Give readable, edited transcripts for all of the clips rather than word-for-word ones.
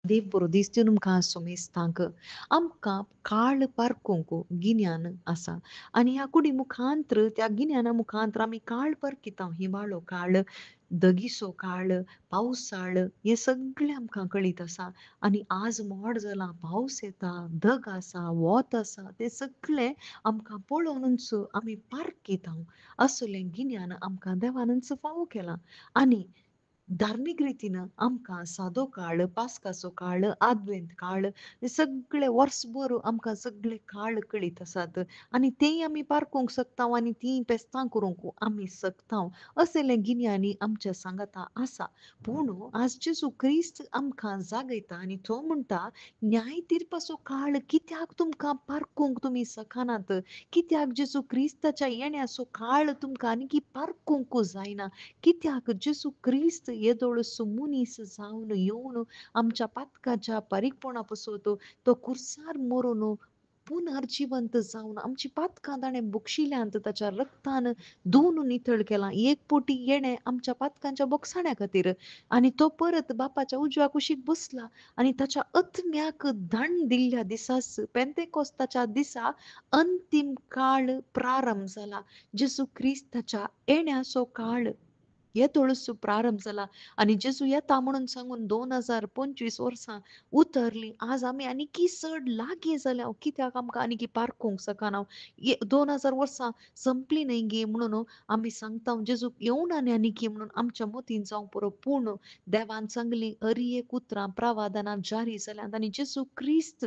देव बरो दिसता तुमकां सोमेस्तांक आमकां काळ पारखूंक गिन्यान आसा आनी ह्या कुडी मुखांत्र त्या गिन्याना मुखांत्र आमी काळ परकितां हिंवाळो काळ दगिसो काळ पावसाळ हे सगळें आमकां कळीत आसा आनी आज मोड जाला पावस येता ढग आसा वोत आसा ते सगळें आमकां पळोवनूच आमी पारखितां असलें गिन्यान आमकां देवानच फावो केलां आनी धार्मीक रितीन आमकां सादो काळ पास्काचो काळ आदवेंत काळ हे सगळे वर्सभर आमकां सगळे काळ कळीत आसात आनी तेय आमी पारखूंक शकता आनी ती पेस्तां करूंक आमी शकता असलें गिन्यानी आमच्या सांगाता आसा पूण आज जेजू क्रिस्त आमकां जागयता आनी तो म्हणटा न्याय तीर्पाचो काळ कित्याक तुमकां पारखूंक तुमी शकनात कित्याक जेजू क्रिस्ताच्या येण्याचो काळ तुमकां आनीक पारखूंक जायना कित्याक जेजू क्रिस्त येदोळसो मनीस जावन येवन आमच्या पातकाच्या पारीकपणा पासून तो कुर्सार मरून पुनर्जिवंत जावन आमची पातकां ताणें बक्षिल्यांत ताच्या रक्तान धुवन नितळ केलां एक पोटी येणें आमच्या पातकांच्या बोगसाण्या खातीर आनी तो परत बापाच्या उजव्या कुशीक बसला आनी ताच्या अथम्याक दान दिल्ल्या दिसास पेंतेकोस्ताच्या दिसा अंतिम काळ प्रारंभ जाला जेजू क्रिस्ताच्या येण्याचो काळ येतोळसो प्रारंभ जाला आनी जेजू येता म्हणून सांगून 2025 वर्सां उतरली आज आमी आनीकी चड लागीं जाल्या कित्याक आमकां आनीकी पारखूंक शकना 2000 वर्सां संपली न्हय गे म्हणून आमी सांगता जेजू येवन आनीकी म्हणून आमच्या मतीन जावं पुरो पूण देवान सांगली एक उतरां प्रावादनां जारी जाल्यात आनी जेजू क्रिस्त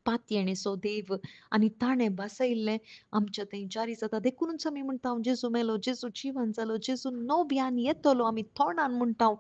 पातयेणेचो देव आनी ताणें बसयल्लें आमच्या थंय जारी जाता देखूनच आमी म्हणटा जेजू मेलो जेजू जिवंत जालो जेजू नव्यान येतलो आमी तोंडान म्हणटा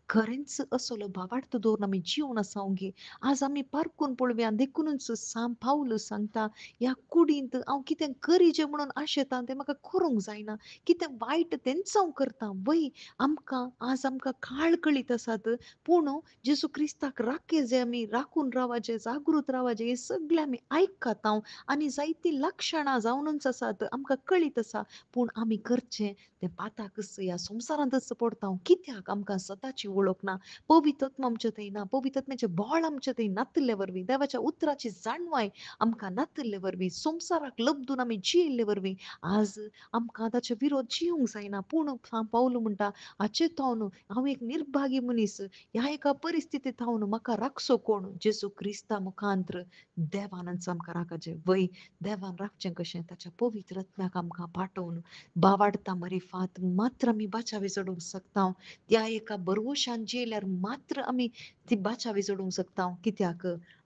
खरेंच असलो भावार्थ दवरून आमी जिवन आसांव गे आज आमी पारखून पळोवया देखूनच सांत पावल सांगता ह्या कुडींत हांव कितें गरजेचें म्हणून आशेतां तें म्हाका करूंक जायना कितें वायट तेंच हांव करतां वय आमकां काळ कळीत आसात पूण जेजू क्रिस्ताक राखे जे आमी राखून रावचे जागृत रावचे हे सगळे आमी आयकतां आनी जायतीं लक्षणां जावनूच आसात आमकां कळीत आसा पूण आमी करचें तें पाताकच ह्या संवसारांतच पडटा कित्याक आमकां सताची वळख ना पवित्र आत्मा आमचे थंय ना पवित्र आत्म्याचें बळ आमचे थंय नातले वरवीं देवाच्या उतराची जाणवाय आमकां नातले वरवीं संवसाराक लबदून आमी जियेल्ले वरवीं आज आमकां ताचे विरोध जिवंक जायना पूण सांत पावल म्हणटा हाचे थावन हांव एक निर्भागी मनीस ह्या एका परिस्थितींत हांव म्हाका राखचो कोण जेजू क्रिस्ता मुखांत्र देवानच आमकां राखचें वय देवान राखचें कशें ताच्या पवित्र आत्म्याक आमकां पाठोवन बावाडता मरिफात मात्र आमी बाचावी चडूंक शकता त्या एका बरवशान जियेल्यार मात्र आमी ती बाचावी चडूंक शकता कित्याक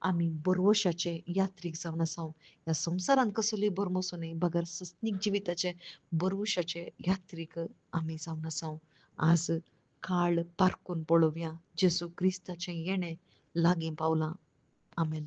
आमी बरवशाचे यात्रीक जावन आसात ह्या संवसारांत कसली बरमसो न्हय बगर सस्नीक जिविताचे बरवशाचे यात्रीक आमी जावन आसात आज काळ पारखून पळोवया जेजू क्रिस्ताचें येणें लागीं पावलां आमेन